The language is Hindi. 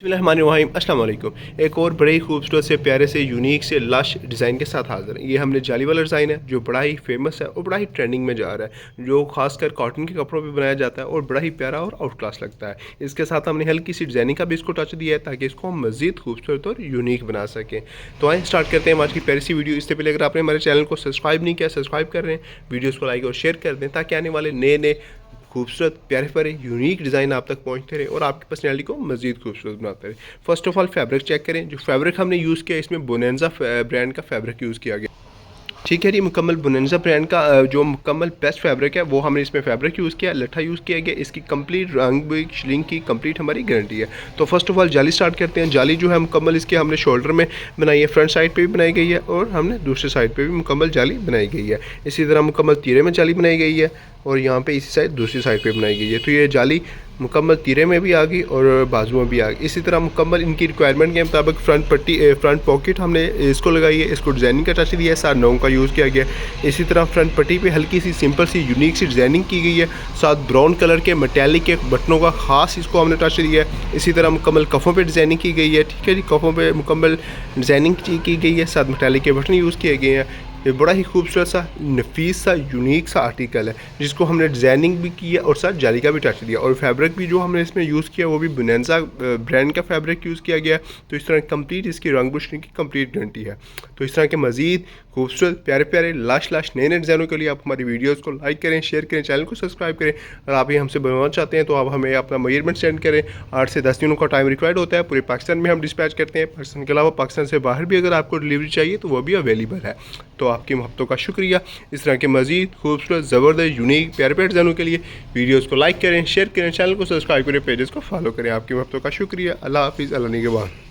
बिस्मिल्लाहिर्रहमानिर्रहीम अस्सलाम वालेकुम। एक और बड़े ही खूबसूरत से प्यारे से यूनिक से लश डिज़ाइन के साथ हाज़िर है। ये हमने जाली वाला डिज़ाइन है जो बड़ा ही फेमस है और बड़ा ही ट्रेंडिंग में जा रहा है, जो खासकर कॉटन के कपड़ों पे बनाया जाता है और बड़ा ही प्यारा और आउट क्लास लगता है। इसके साथ हमने हल्की सी डिज़ाइनिंग का भी इसको टच दिया है ताकि इसको हम मज़ीद खूबसूरत और यूनिक बना सकें। तो आइए स्टार्ट करते हैं आज की प्यारी सी वीडियो। इससे पहले अगर आपने हमारे चैनल को सब्सक्राइब नहीं किया, सब्सक्राइब कर रहे हैं, वीडियोज़ को लाइक और शेयर कर दें ताकि आने वाले नए नए खूबसूरत प्यारे प्यारे यूनिक डिज़ाइन आप तक पहुंचते रहे और आपकी पर्सनैलिटी को मज़ीद खूबसूरत बनाते रहे। First of all fabric check करें। जो फैब्रिक हमने यूज़ किया इसमें बोनेंजा ब्रांड का फैब्रिक यूज़ किया गया। ठीक है जी, मुकम्मल बोनेंजा ब्रांड का जो मुकम्मल बेस्ट फैब्रिक है वो हमने इसमें फैब्रिक यूज़ किया, लट्ठा यूज़ किया गया। इसकी कंप्लीट रंग श्रिंक की कंप्लीट हमारी गारंटी है। तो फर्स्ट ऑफ ऑल जाली स्टार्ट करते हैं। जाली जो है मुकम्मल इसके हमने शोल्डर में बनाई है, फ्रंट साइड पे भी बनाई गई है और हमने दूसरे साइड पे भी मुकम्मल जाली बनाई गई है। इसी तरह मुकम्मल तीरे में जाली बनाई गई है और यहाँ पे इसी साइड दूसरी साइड पे बनाई गई है। तो ये जाली मुकम्मल तीरे में भी आ गई और बाजू में भी आ गई। इसी तरह मुकम्मल इनकी रिक्वायरमेंट के मुताबिक फ्रंट पॉकेट हमने इसको लगाई है, इसको डिज़ाइनिंग का टच दिया है, साथ नोंग का यूज़ किया गया। इसी तरह फ्रंट पट्टी पे हल्की सी सिंपल सी यूनिक सी डिज़ाइनिंग की गई है, साथ ब्राउन कलर के मेटालिक के बटनों का खास इसको हमने टच दिया है। इसी तरह मुकम्मल कफ़ों पे डिज़ाइनिंग की गई है। ठीक है जी, कफ़ों पे मुकम्मल डिज़ाइनिंग की गई है, साथ मेटालिक के बटन यूज़ किए गए हैं। ये बड़ा ही खूबसूरत सा नफीस सा यूनिक सा आर्टिकल है जिसको हमने डिज़ाइनिंग भी की है और साथ जाली का भी टच दिया। और फैब्रिक भी जो हमने इसमें यूज़ किया वो भी बोनेंजा ब्रांड का फैब्रिक यूज़ किया गया। तो इस तरह कंप्लीट इसकी रंग बुशनी की कंप्लीट गारंटी है। तो इस तरह के मज़ीद खूबसूरत प्यारे प्यारे लाश नए नए डिज़ाइनों के लिए आप हमारी वीडियोज़ को लाइक करें, शेयर करें, चैनल को सब्सक्राइब करें। अगर आप ये हमसे बनवाना चाहते हैं तो आप हमें अपना मेजरमेंट सेंड करें। 8 से 10 दिनों का टाइम रिक्वायर्ड होता है। पूरे पाकिस्तान में हम डिस्पैच करते हैं। पाकिस्तान के अलावा पाकिस्तान से बाहर भी अगर आपको डिलीवरी चाहिए तो वो भी अवेलेबल है। तो आपकी मोहब्बतों का शुक्रिया। इस तरह के मज़ीद खूबसूरत ज़बरदस्त यूनिक प्यारे प्यारे डिज़ाइनों के लिए वीडियोज़ को लाइक करें, शेयर करें, चैनल को सब्सक्राइब करें, पेजेस को फॉलो करें। आपकी मोहब्बतों का शुक्रिया। अल्लाह हाफिज़। अल्लाह निगहबान।